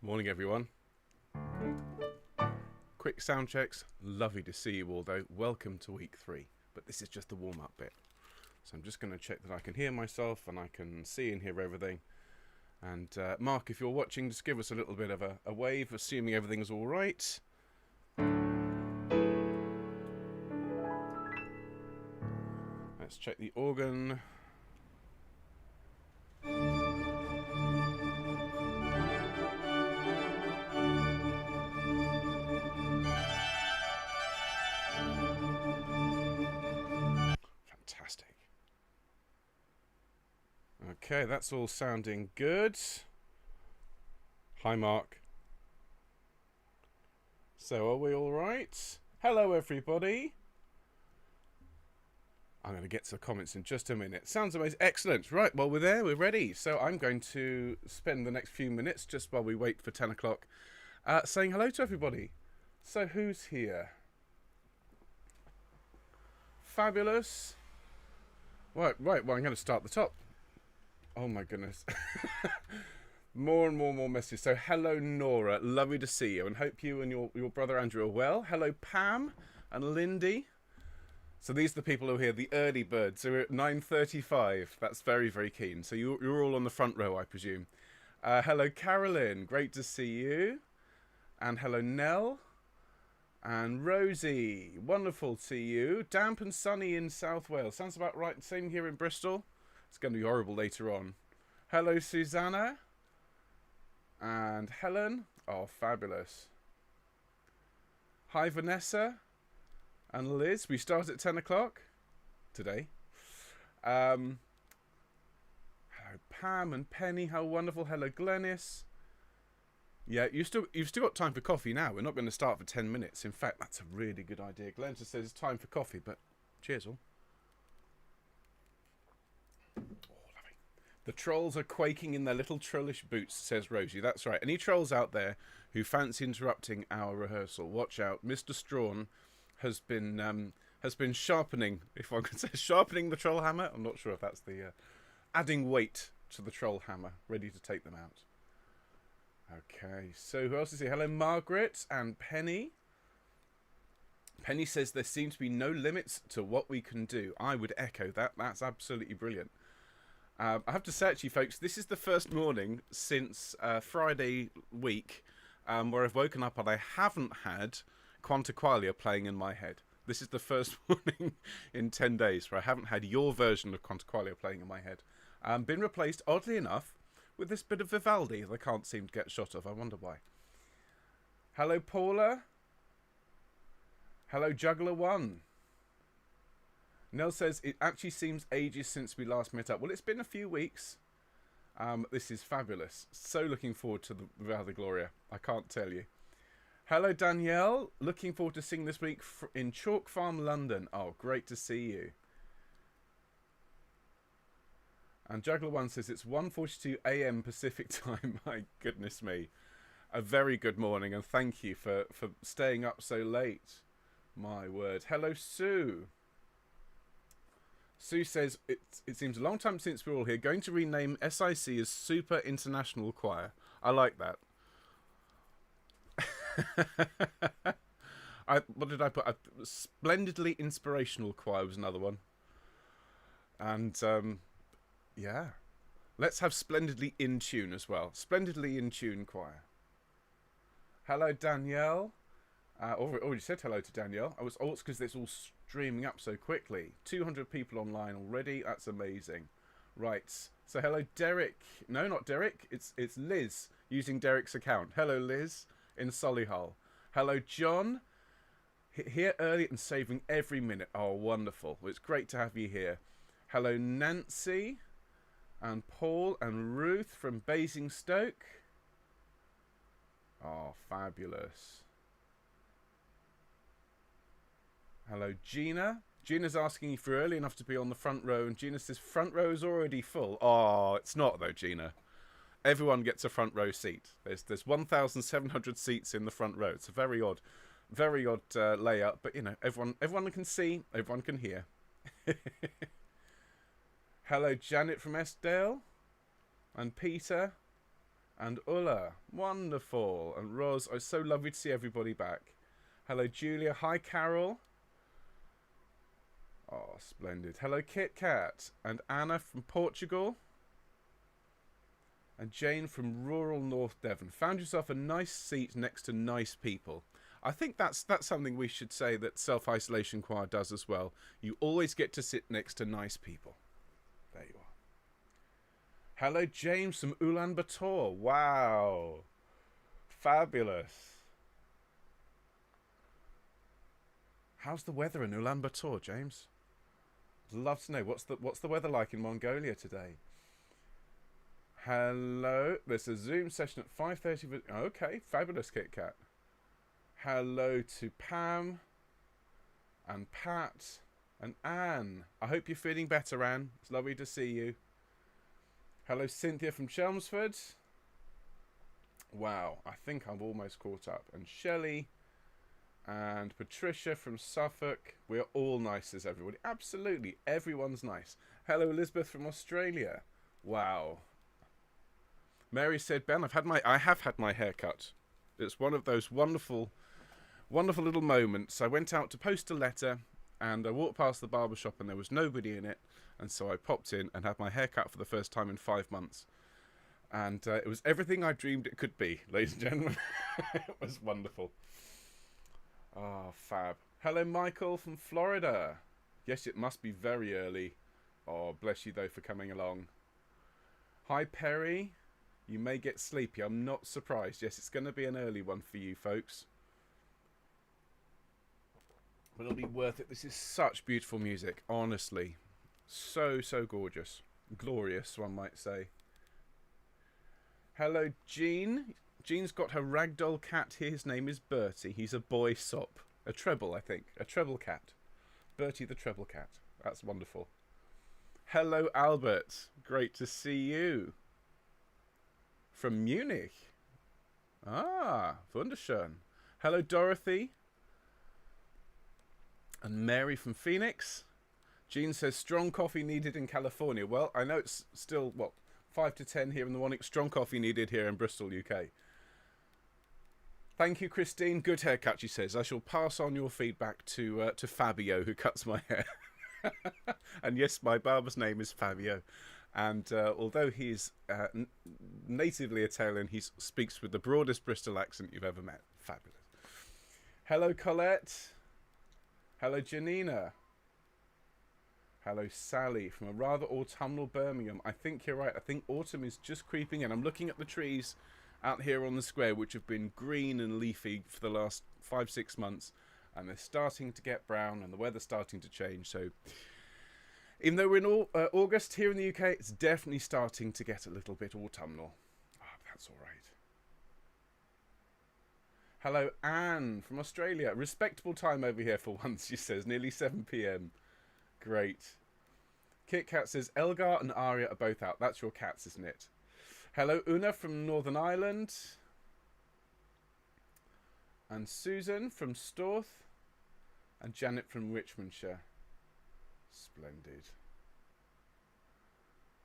Morning, everyone. Quick sound checks. Lovely to see you all, though. Welcome to week 3. But this is just the warm-up bit. So I'm just going to check that I can hear myself and I can see and hear everything. And Mark, if you're watching, just give us a little bit of a wave, assuming everything's all right. Let's check the organ. Fantastic. Okay, that's all sounding good. Hi, Mark. So, are we all right? Hello, everybody. I'm going to get to the comments in just a minute. Sounds amazing. Excellent. Right, well, we're there. We're ready. So I'm going to spend the next few minutes, just while we wait for 10 o'clock, saying hello to everybody. So who's here? Fabulous. Right. Well, I'm going to start at the top. Oh, my goodness. More and more messages. So hello, Nora. Lovely to see you. And hope you and your brother Andrew are well. Hello, Pam and Lindy. So these are the people who are here, the early birds. So we're at 9:35. That's very, very keen. So you're all on the front row, I presume. Hello, Carolyn. Great to see you. And hello, Nell. And Rosie. Wonderful to see you. Damp and sunny in South Wales. Sounds about right. Same here in Bristol. It's going to be horrible later on. Hello, Susanna. And Helen. Oh, fabulous. Hi, Vanessa. And Liz, we start at 10 o'clock today. Hello, Pam and Penny. How wonderful. Hello, Glennis. Yeah, you've still got time for coffee now. We're not going to start for 10 minutes. In fact, that's a really good idea. Glenn just says it's time for coffee, but cheers all. Oh, lovely. The trolls are quaking in their little trollish boots, says Rosie. That's right. Any trolls out there who fancy interrupting our rehearsal, watch out. Mr. Strawn has been sharpening, if one could say, sharpening the troll hammer. I'm not sure if that's the adding weight to the troll hammer, ready to take them out. Okay, so who else is here? Hello, Margaret and Penny. Penny says there seem to be no limits to what we can do. I would echo that. That's absolutely brilliant. I have to say, actually, folks, this is the first morning since Friday week where I've woken up and I haven't had Quanta Qualia playing in my head. This is the first morning in 10 days where I haven't had your version of Quanta Qualia playing in my head. Been replaced, oddly enough, with this bit of Vivaldi that I can't seem to get shot of. I wonder why. Hello, Paula. Hello, Juggler One. Nell says, it actually seems ages since we last met up. Well, it's been a few weeks. This is fabulous. So looking forward to the Vivaldi Gloria. I can't tell you. Hello, Danielle. Looking forward to seeing this week in Chalk Farm, London. Oh, great to see you. And Juggler One says it's 1:42 a.m. Pacific time. My goodness me. A very good morning, and thank you for staying up so late. My word. Hello, Sue. Sue says, it seems a long time since we're all here. Going to rename SIC as Super International Choir. I like that. What did I put? Splendidly Inspirational Choir was another one. And, yeah. Let's have Splendidly In Tune as well. Splendidly In Tune Choir. Hello, Danielle. Already said hello to Danielle. It's because it's all streaming up so quickly. 200 people online already. That's amazing. Right. So hello, Derek. No, not Derek. It's Liz using Derek's account. Hello, Liz in Solihull. Hello, John. Here early and saving every minute. Oh, wonderful. Well, it's great to have you here. Hello, Nancy and Paul and Ruth from Basingstoke. Oh, fabulous. Hello, Gina. Gina's asking if you're early enough to be on the front row, and Gina says front row is already full. Oh, it's not though, Gina. Everyone gets a front row seat. There's 1,700 seats in the front row. It's a very odd layout, but you know, everyone can see, everyone can hear. Hello, Janet from Estdale, and Peter, And Ulla, wonderful. And Roz, it's so lovely to see everybody back. Hello, Julia. Hi, Carol. Oh, splendid. Hello, Kit Kat. And Anna from Portugal. And Jane from rural North Devon. Found yourself a nice seat next to nice people. I think that's something we should say that Self-Isolation Choir does as well. You always get to sit next to nice people. There you are. Hello, James from Ulaanbaatar. Wow. Fabulous. How's the weather in Ulaanbaatar, James? I'd love to know. What's the weather like in Mongolia today? Hello. There's a Zoom session at 5:30. Okay, fabulous, Kit Kat. Hello to Pam and Pat and Anne. I hope you're feeling better, Anne. It's lovely to see you. Hello, Cynthia from Chelmsford. Wow, I think I'm almost caught up. And Shelley and Patricia from Suffolk. We're all nice as everybody. Absolutely, everyone's nice. Hello, Elizabeth from Australia. Wow. Mary said, Ben, I have had my hair cut. It's one of those wonderful little moments. I went out to post a letter and I walked past the barber shop and there was nobody in it. And so I popped in and had my hair cut for the first time in 5 months. And it was everything I dreamed it could be, ladies and gentlemen. It was wonderful. Ah, fab. Hello, Michael from Florida. Yes, it must be very early. Oh, bless you, though, for coming along. Hi, Perry. You may get sleepy. I'm not surprised. Yes, it's going to be an early one for you, folks. But it'll be worth it. This is such beautiful music, honestly. So, so gorgeous. Glorious, one might say. Hello, Jean. Jean's got her ragdoll cat here. His name is Bertie. He's a boy sop. A treble, I think. A treble cat. Bertie the treble cat. That's wonderful. Hello, Albert. Great to see you. From Munich. Ah, wunderschön. Hello, Dorothy. And Mary from Phoenix. Jean says, strong coffee needed in California. Well, I know it's still, 5 to 10 here in the morning. Strong coffee needed here in Bristol, UK. Thank you, Christine. Good haircut, she says. I shall pass on your feedback to Fabio, who cuts my hair. And yes, my barber's name is Fabio. And although he's natively Italian, he speaks with the broadest Bristol accent you've ever met. Fabulous. Hello, Colette. Hello, Janina. Hello, Sally from a rather autumnal Birmingham. I think you're right. I think autumn is just creeping in. I'm looking at the trees out here on the square, which have been green and leafy for the last 5-6 months. And they're starting to get brown and the weather's starting to change. So even though we're in August here in the UK, it's definitely starting to get a little bit autumnal. Oh, that's all right. Hello, Anne from Australia. Respectable time over here for once, she says. Nearly 7 p.m. Great. Kit Kat says, Elgar and Aria are both out. That's your cats, isn't it? Hello, Una from Northern Ireland. And Susan from Storth. And Janet from Richmondshire. Splendid.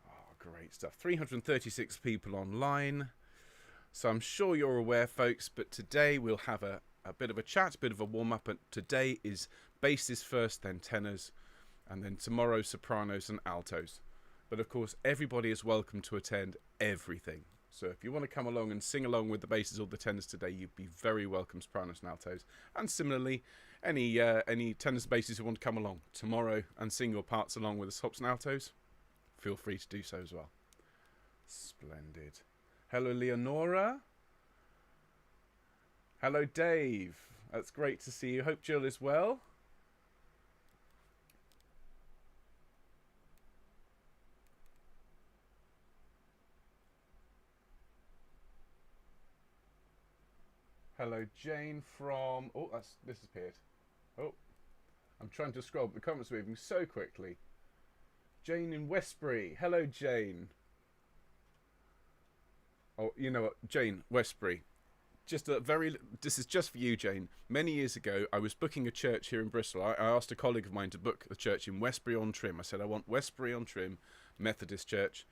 Oh, great stuff. 336 people online. So I'm sure you're aware, folks, but today we'll have a bit of a chat, a bit of a warm-up. And today is basses first, then tenors, and then tomorrow sopranos and altos. But of course, everybody is welcome to attend everything. So if you want to come along and sing along with the basses or the tenors today, you'd be very welcome, sopranos and altos. And similarly, any tenors and basses who want to come along tomorrow and sing your parts along with the sops and altos, feel free to do so as well. Splendid. Hello, Leonora. Hello, Dave. That's great to see you. Hope Jill is well. Hello, Jane from... Oh, that's disappeared. Oh, I'm trying to scroll, but the comments are moving so quickly. Jane in Westbury. Hello, Jane. Oh, you know what, Jane, Westbury. This is just for you, Jane. Many years ago, I was booking a church here in Bristol. I asked a colleague of mine to book a church in Westbury-on-Trim. I said, I want Westbury-on-Trim Methodist Church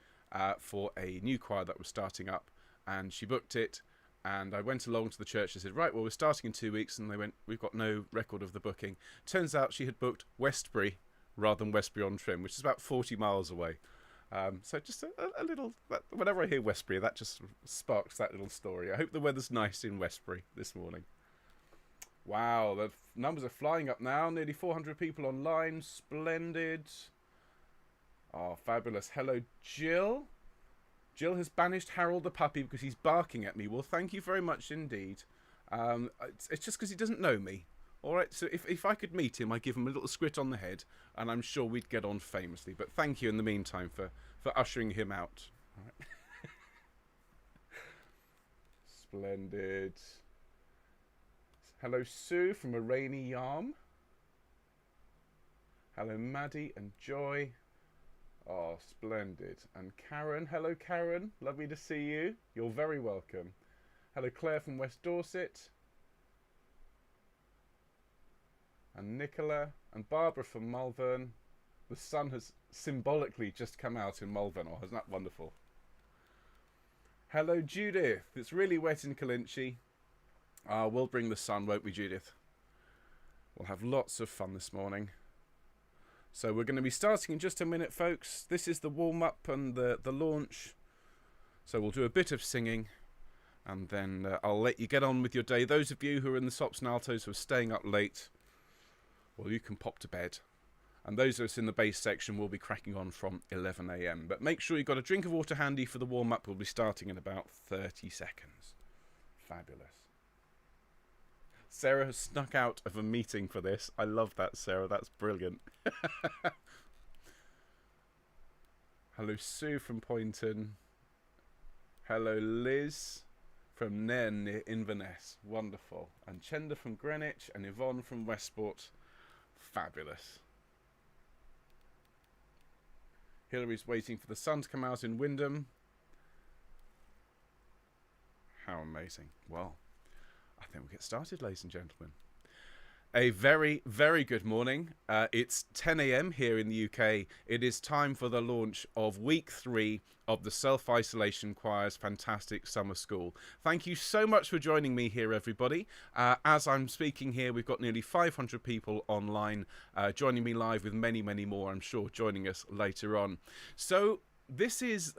for a new choir that was starting up. and she booked it. And I went along to the church and said, right, well, we're starting in 2 weeks. And they went, we've got no record of the booking. Turns out she had booked Westbury rather than Westbury-on-Trim, which is about 40 miles away. So just a little, whenever I hear Westbury, that just sparks that little story. I hope the weather's nice in Westbury this morning. Wow, the numbers are flying up now. Nearly 400 people online. Splendid. Oh, fabulous. Hello, Jill. Jill has banished Harold the puppy because he's barking at me. Well, thank you very much indeed. It's just because he doesn't know me. All right, so if I could meet him, I'd give him a little squit on the head, and I'm sure we'd get on famously. But thank you in the meantime for ushering him out. All right. Splendid. Hello, Sue from a rainy yarm. Hello, Maddie and Joy. Oh, splendid. And Karen. Hello, Karen. Lovely to see you. You're very welcome. Hello, Claire from West Dorset. And Nicola. And Barbara from Malvern. The sun has symbolically just come out in Malvern. Oh, isn't that wonderful? Hello, Judith. It's really wet in Calinchi. We'll bring the sun, won't we, Judith? We'll have lots of fun this morning. So we're going to be starting in just a minute, folks. This is the warm-up and the launch. So we'll do a bit of singing, and then I'll let you get on with your day. Those of you who are in the sops and altos who are staying up late, well, you can pop to bed. And those of us in the bass section will be cracking on from 11 a.m. But make sure you've got a drink of water handy for the warm-up. We'll be starting in about 30 seconds. Fabulous. Sarah has snuck out of a meeting for this. I love that, Sarah. That's brilliant. Hello, Sue from Poynton. Hello, Liz from Nairn near Inverness. Wonderful. And Chenda from Greenwich and Yvonne from Westport. Fabulous. Hillary's waiting for the sun to come out in Wyndham. How amazing. Well, I think we'll get started, ladies and gentlemen. A very, very good morning. It's 10 a.m. here in the UK. It is time for the launch of week 3 of the Self-Isolation Choir's fantastic summer school. Thank you so much for joining me here, everybody. As I'm speaking here, we've got nearly 500 people online joining me live, with many, many more, I'm sure, joining us later on. So This is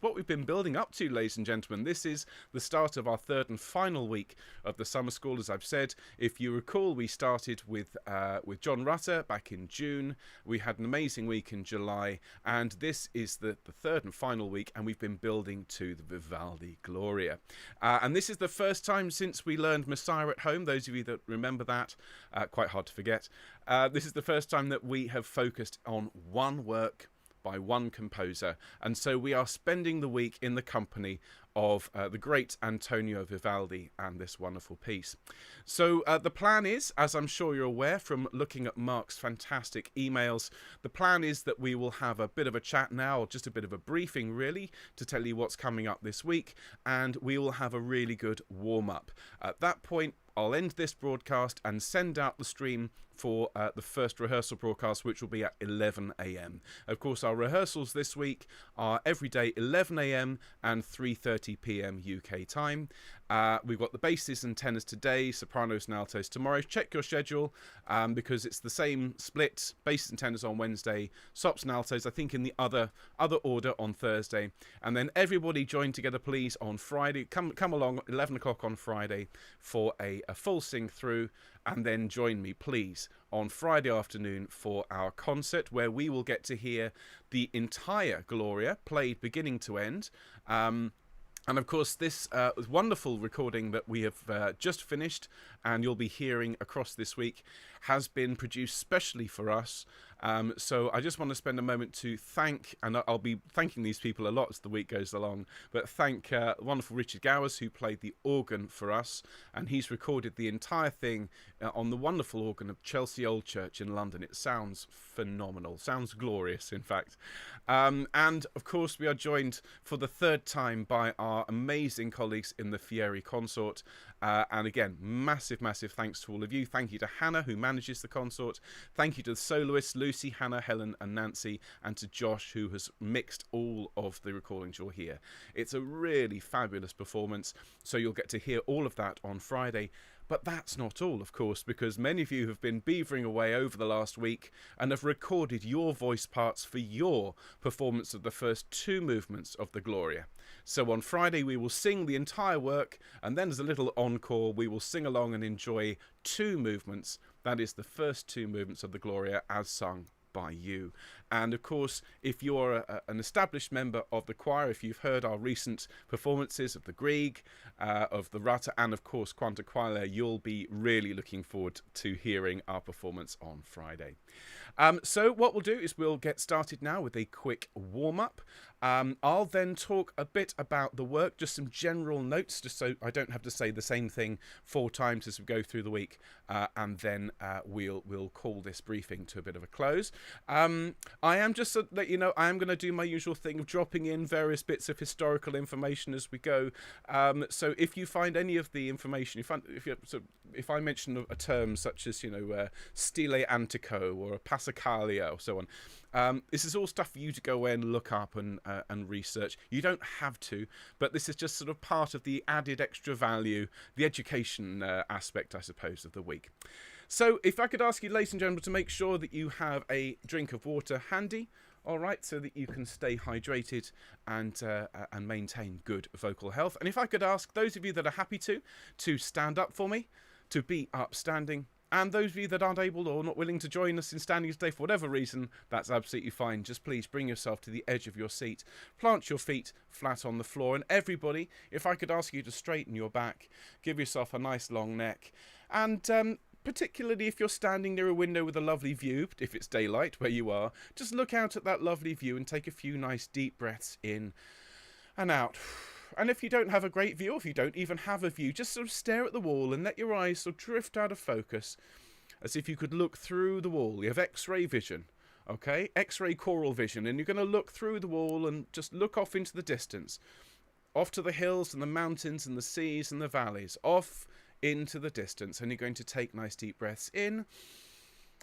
what we've been building up to, ladies and gentlemen. This is the start of our third and final week of the summer school, as I've said. If you recall, we started with John Rutter back in June. We had an amazing week in July, and this is the third and final week, and we've been building to the Vivaldi Gloria. And this is the first time since we learned Messiah at Home. Those of you that remember that, quite hard to forget. This is the first time that we have focused on one work by one composer, and so we are spending the week in the company of the great Antonio Vivaldi and this wonderful piece. So the plan is, as I'm sure you're aware from looking at Mark's fantastic emails, the plan is that we will have a bit of a chat now, or just a bit of a briefing really, to tell you what's coming up this week, and we will have a really good warm-up. At that point, I'll end this broadcast and send out the stream for the first rehearsal broadcast, which will be at 11 a.m. Of course, our rehearsals this week are every day 11 a.m. and 3:30 p.m. UK time. We've got the basses and tenors today, sopranos and altos tomorrow. Check your schedule because it's the same split, basses and tenors on Wednesday, sops and altos, I think, in the other order on Thursday. And then everybody join together, please, on Friday. Come along 11 o'clock on Friday for a full sing through, and then join me, please, on Friday afternoon for our concert, where we will get to hear the entire Gloria played beginning to end. And of course, this wonderful recording that we have just finished, and you'll be hearing across this week, has been produced specially for us. So I just want to spend a moment to thank, and I'll be thanking these people a lot as the week goes along, but thank wonderful Richard Gowers, who played the organ for us, and he's recorded the entire thing on the wonderful organ of Chelsea Old Church in London. It sounds phenomenal, sounds glorious, in fact. And of course, we are joined for the third time by our amazing colleagues in the Fieri Consort. And again, massive thanks to all of you. Thank you to Hannah, who manages the consort. Thank you to the soloists, Lucy Lucy, Hannah, Helen and Nancy, and to Josh, who has mixed all of the recordings you'll hear. It's a really fabulous performance, so you'll get to hear all of that on Friday. But that's not all, of course, because many of you have been beavering away over the last week and have recorded your voice parts for your performance of the first 2 movements of the Gloria. So on Friday we will sing the entire work, and then as a little encore we will sing along and enjoy 2 movements. That is the first 2 movements of the Gloria as sung by you. And of course, if you're an established member of the choir, if you've heard our recent performances of the Grieg, of the Rata, and of course Quanta Qualia, you'll be really looking forward to hearing our performance on Friday. So what we'll do is we'll get started now with a quick warm-up. I'll then talk a bit about the work, just some general notes, just so I don't have to say the same thing 4 times as we go through the week, and then we'll call this briefing to a bit of a close. I am just to let you know, I am going to do my usual thing of dropping in various bits of historical information as we go. So if you find any of the information, if I mention a term such as stile antico or a Passacaglia or so on, this is all stuff for you to go away and look up and research. You don't have to, but this is just sort of part of the added extra value, the education aspect, I suppose, of the week. So if I could ask you, ladies and gentlemen, to make sure that you have a drink of water handy, all right, so that you can stay hydrated and maintain good vocal health. And if I could ask those of you that are happy to stand up for me, to be upstanding. And those of you that aren't able or not willing to join us in standing today for whatever reason, that's absolutely fine. Just please bring yourself to the edge of your seat, plant your feet flat on the floor, and everybody, if I could ask you to straighten your back, give yourself a nice long neck, and particularly if you're standing near a window with a lovely view, if it's daylight where you are, just look out at that lovely view and take a few nice deep breaths in and out. And if you don't have a great view, or if you don't even have a view, just sort of stare at the wall and let your eyes sort of drift out of focus, as if you could look through the wall. You have X-ray vision, okay? X-ray choral vision, and you're going to look through the wall and just look off into the distance, off to the hills and the mountains and the seas and the valleys, off into the distance. And you're going to take nice deep breaths in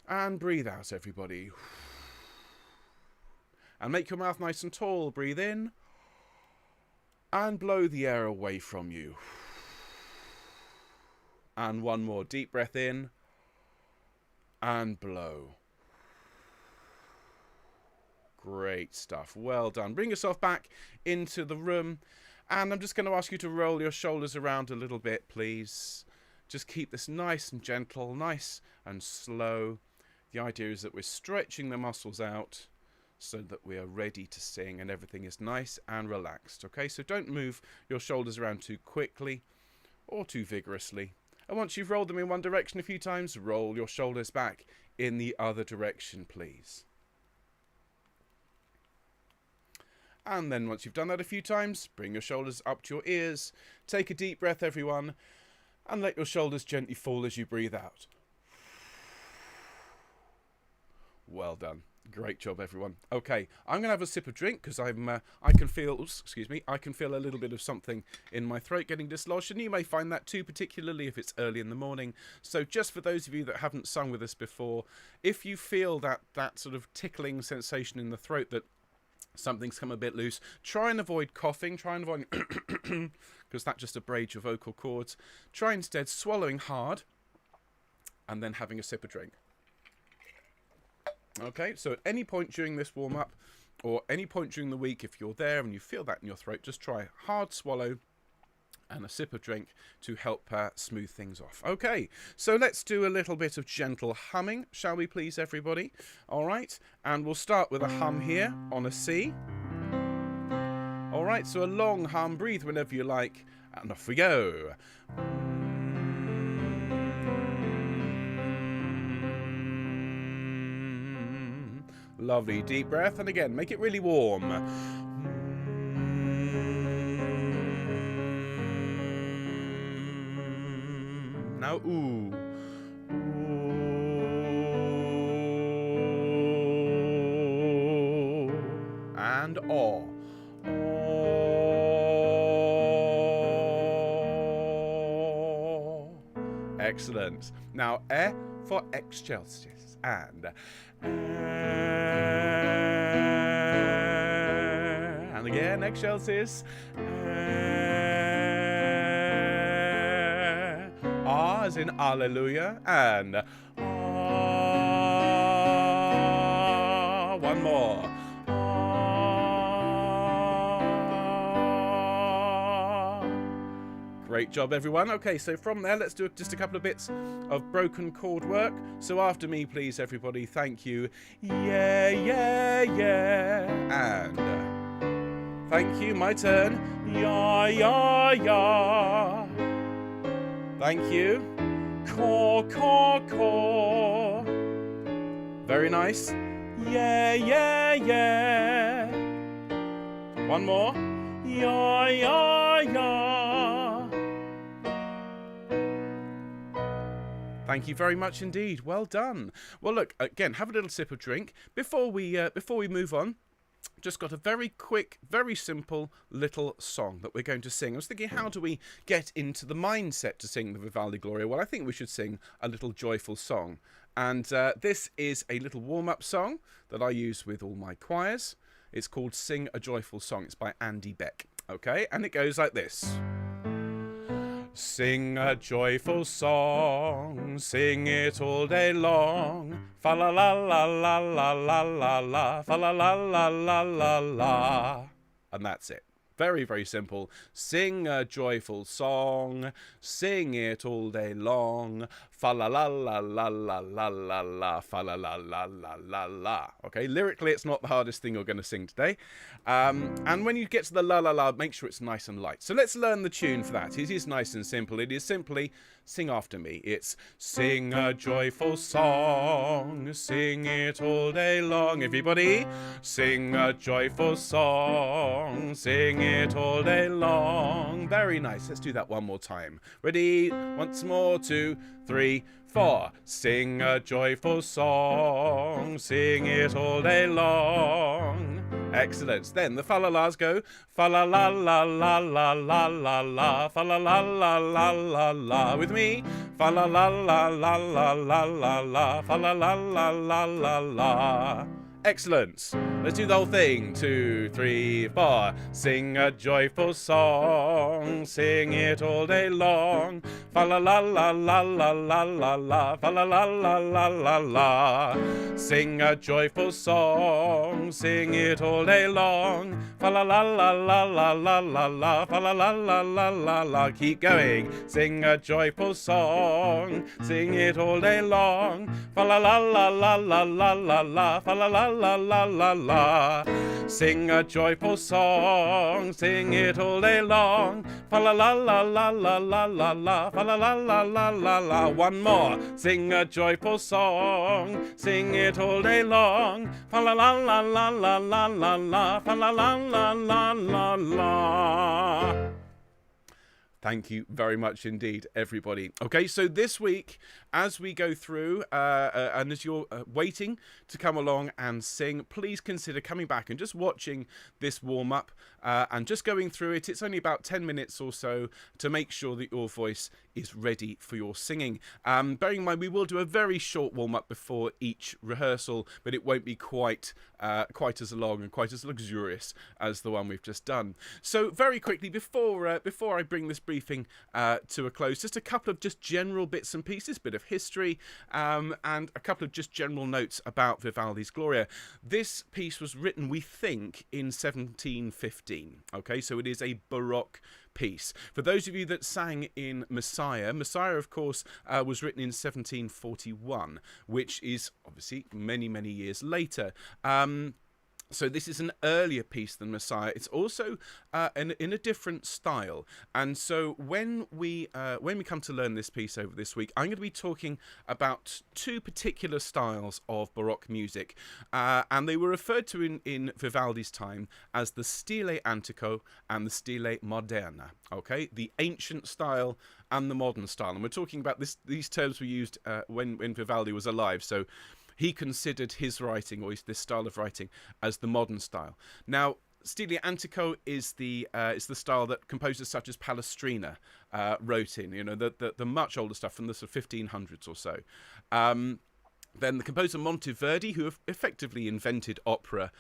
and breathe out, everybody. And make your mouth nice and tall. Breathe in. And blow the air away from you. And one more deep breath in. And blow. Great stuff. Well done. Bring yourself back into the room. And I'm just going to ask you to roll your shoulders around a little bit, please. Just keep this nice and gentle, nice and slow. The idea is that we're stretching the muscles out, so that we are ready to sing and everything is nice and relaxed. Okay, so don't move your shoulders around too quickly or too vigorously. And once you've rolled them in one direction a few times, roll your shoulders back in the other direction, please. And then once you've done that a few times, bring your shoulders up to your ears. Take a deep breath, everyone, and let your shoulders gently fall as you breathe out. Well done. Great job, everyone. Okay, I'm going to have a sip of drink because I can feel a little bit of something in my throat getting dislodged, and you may find that too, particularly if it's early in the morning. So just for those of you that haven't sung with us before, if you feel that sort of tickling sensation in the throat, that something's come a bit loose, try and avoid coughing, try and avoid because that just abrades your vocal cords. Try instead swallowing hard and then having a sip of drink. Okay, so at any point during this warm-up, or any point during the week, if you're there and you feel that in your throat, just try a hard swallow and a sip of drink to help smooth things off. Okay, so let's do a little bit of gentle humming, shall we please, everybody? All right, and we'll start with a hum here on a C. All right, so a long hum, breathe whenever you like, and off we go. Lovely deep breath, and again, make it really warm. Now, ooh. And aw. Excellent. Now, E for excelsis. And again, excelsis. A as in Alleluia. And one more. Great job, everyone. Okay, so from there, let's do just a couple of bits of broken chord work. So after me, please, everybody. Thank you. Yeah, yeah, yeah. And thank you. My turn. Yeah, yeah, yeah. Thank you. Caw, caw, caw. Very nice. Yeah, yeah, yeah. One more. Yeah, yeah, yeah. Thank you very much indeed. Well done. Well, look, again, have a little sip of drink. Before we move on, just got a very quick, very simple little song that we're going to sing. I was thinking, how do we get into the mindset to sing the Vivaldi Gloria? Well, I think we should sing a little joyful song. And this is a little warm-up song that I use with all my choirs. It's called Sing a Joyful Song. It's by Andy Beck. Okay, and it goes like this. Sing a joyful song, sing it all day long. Fa la la la la la la la la, fa la la la la la la. And that's it. Very, very simple. Sing a joyful song, sing it all day long. Fa la la la la la la la la, fa la la la la la la. Okay, lyrically, it's not the hardest thing you're going to sing today. And when you get to the la la la, make sure it's nice and light. So let's learn the tune for that. It is nice and simple. It is simply sing after me. It's sing a joyful song, sing it all day long. Everybody, sing a joyful song, sing it all day long. Very nice. Let's do that one more time. Ready? Once more, 2, 3, 4. Sing a joyful song, sing it all day long. Excellent. Then the fa-la-las go fa la la la la la la la la, fa la la la la la la. With me, fa la la la la la la la la, fa la la la la la la. Excellent. Let's do the whole thing. 2, 3, 4. Sing a joyful song, sing it all day long. Fa la la la la la la la la, fa la la la la la la. Sing a joyful song, sing it all day long. Fa la la la la la la la la, fa la la la la la la. Keep going. Sing a joyful song, sing it all day long. Fa la la la la la la la la, fa la la la la la la. Sing a joyful song, sing it all day long. Fa la la la la la la la la, fa la la la la la la. One more. Sing a joyful song, sing it all day long. Fa la la la la la la la la, fa la la la la la la. Thank you very much indeed, everybody. Okay, so this week, as we go through, and as you're waiting to come along and sing, please consider coming back and just watching this warm-up and just going through it. It's only about 10 minutes or so to make sure that your voice is ready for your singing. Bearing in mind, we will do a very short warm-up before each rehearsal, but it won't be quite as long and quite as luxurious as the one we've just done. So very quickly, before I bring this briefing to a close, just a couple of just general bits and pieces, bit of history, and a couple of just general notes about Vivaldi's Gloria. This piece was written, we think, in 1715. Okay, so it is a Baroque piece. For those of you that sang in Messiah, of course, was written in 1741, which is obviously many, many years later. So this is an earlier piece than Messiah. It's also in a different style. And so when we come to learn this piece over this week, I'm going to be talking about two particular styles of Baroque music. And they were referred to in Vivaldi's time as the stile antico and the stile moderna. Okay, the ancient style and the modern style. And we're talking about these terms were used when Vivaldi was alive. So he considered his writing, or this style of writing, as the modern style. Now, Stile Antico is the style that composers such as Palestrina wrote in. You know, the much older stuff from the sort of 1500s or so. Then the composer Monteverdi, who effectively invented opera,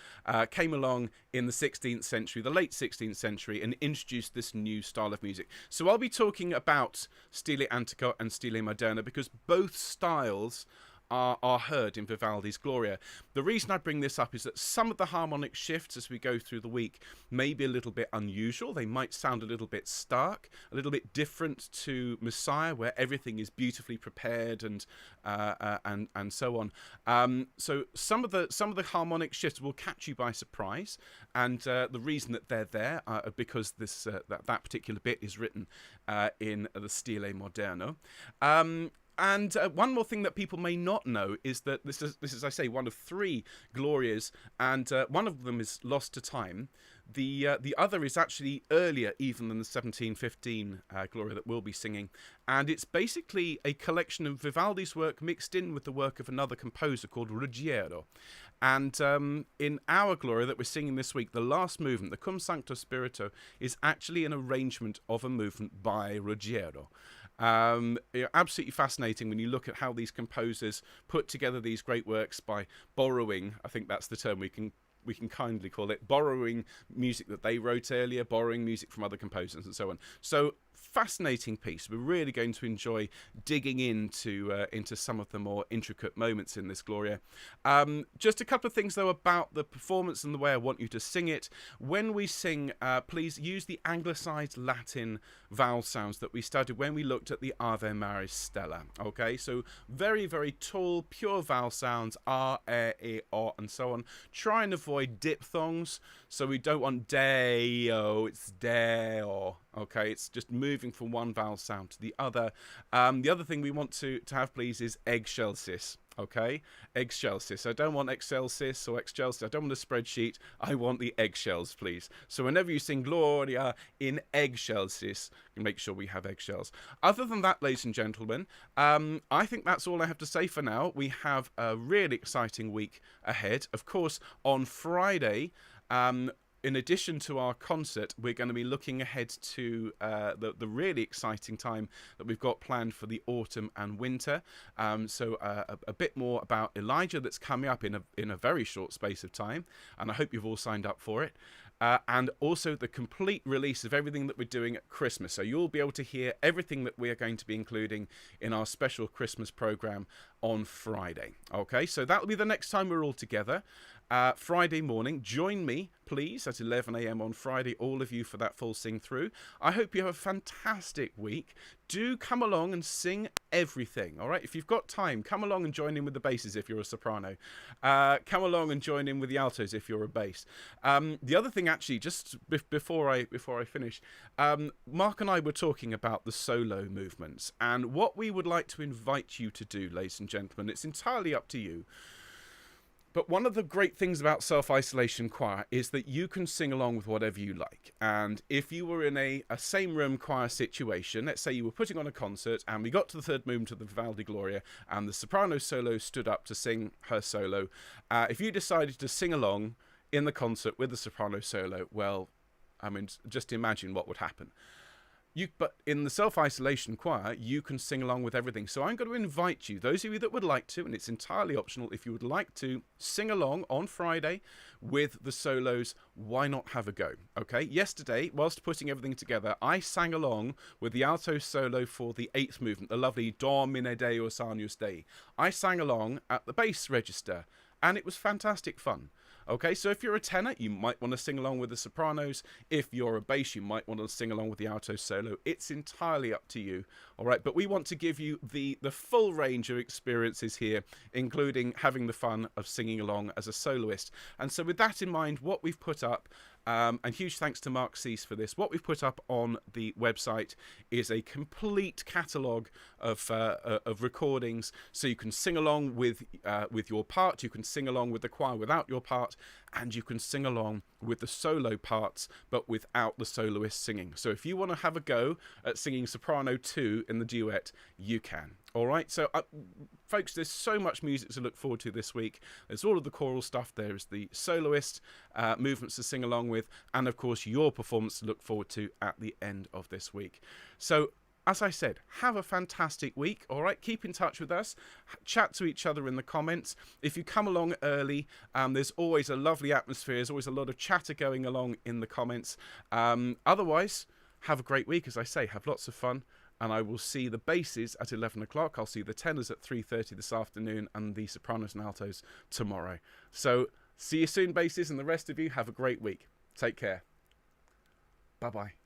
came along in the 16th century, the late 16th century, and introduced this new style of music. So I'll be talking about Stile Antico and Stile Moderno because both styles are heard in Vivaldi's Gloria. The reason I bring this up is that some of the harmonic shifts as we go through the week may be a little bit unusual. They might sound a little bit stark, a little bit different to Messiah, where everything is beautifully prepared and so on. So some of the harmonic shifts will catch you by surprise, and the reason that they're there because this that particular bit is written in the Stile Moderno. And one more thing that people may not know is that this is, as I say, one of 3 Glorias, and one of them is lost to time. The other is actually earlier even than the 1715 Gloria that we'll be singing, and it's basically a collection of Vivaldi's work mixed in with the work of another composer called Ruggiero. And in our Gloria that we're singing this week, the last movement, the Cum Sancto Spirito, is actually an arrangement of a movement by Ruggiero. Absolutely fascinating when you look at how these composers put together these great works by borrowing, I think that's the term we can kindly call it, borrowing music that they wrote earlier, borrowing music from other composers and so on. So fascinating piece. We're really going to enjoy digging into some of the more intricate moments in this Gloria. Just a couple of things though about the performance and the way I want you to sing it. When we sing, please use the anglicised Latin vowel sounds that we studied when we looked at the Ave Maris Stella. Okay, so very, very tall, pure vowel sounds, R, E, O, and so on. Try and avoid diphthongs. So we don't want deo, it's deo. Okay, it's just moving from one vowel sound to the other. The other thing we want to have, please, is excelsis. Okay, excelsis. I don't want excelsis or excelsis. I don't want a spreadsheet. I want the eggshells, please. So whenever you sing Gloria in excelsis, you make sure we have eggshells. Other than that, ladies and gentlemen, I think that's all I have to say for now. We have a really exciting week ahead. Of course, on Friday, in addition to our concert, we're going to be looking ahead to the really exciting time that we've got planned for the autumn and winter. So a bit more about Elijah that's coming up in a very short space of time, and I hope you've all signed up for it. And also the complete release of everything that we're doing at Christmas. So you'll be able to hear everything that we are going to be including in our special Christmas program on Friday. Okay, so that'll be the next time we're all together. Friday morning. Join me, please, at 11 a.m. on Friday, all of you, for that full sing through. I hope you have a fantastic week. Do come along and sing everything, all right? If you've got time, come along and join in with the basses if you're a soprano. Come along and join in with the altos if you're a bass. The other thing, actually, just before I finish, Mark and I were talking about the solo movements and what we would like to invite you to do, ladies and gentlemen. It's entirely up to you. But one of the great things about self-isolation choir is that you can sing along with whatever you like. And if you were in a same room choir situation, let's say you were putting on a concert and we got to the third movement of the Vivaldi Gloria and the soprano solo stood up to sing her solo, if you decided to sing along in the concert with the soprano solo, well, I mean, just imagine what would happen. But in the self-isolation choir, you can sing along with everything. So I'm going to invite you, those of you that would like to, and it's entirely optional, if you would like to sing along on Friday with the solos, why not have a go? Okay, yesterday, whilst putting everything together, I sang along with the alto solo for the 8th movement, the lovely Domine Deus Agnus Dei. I sang along at the bass register, and it was fantastic fun. Okay, so if you're a tenor, you might want to sing along with the sopranos. If you're a bass, you might want to sing along with the alto solo. It's entirely up to you. All right, but we want to give you the full range of experiences here, including having the fun of singing along as a soloist. And so with that in mind, what we've put up, and huge thanks to Mark Cease for this, what we've put up on the website is a complete catalogue of recordings, so you can sing along with your part, you can sing along with the choir without your part, and you can sing along with the solo parts but without the soloist singing. So if you want to have a go at singing soprano 2 in the duet, you can. All right, so folks, there's so much music to look forward to this week. There's all of the choral stuff. There's the soloist movements to sing along with, and of course your performance to look forward to at the end of this week. So as I said, have a fantastic week. All right, keep in touch with us, chat to each other in the comments. If you come along early, there's always a lovely atmosphere. There's always a lot of chatter going along in the comments. Otherwise, have a great week. As I say, have lots of fun. And I will see the basses at 11 o'clock. I'll see the tenors at 3:30 this afternoon and the sopranos and altos tomorrow. So see you soon, basses, and the rest of you have a great week. Take care. Bye-bye.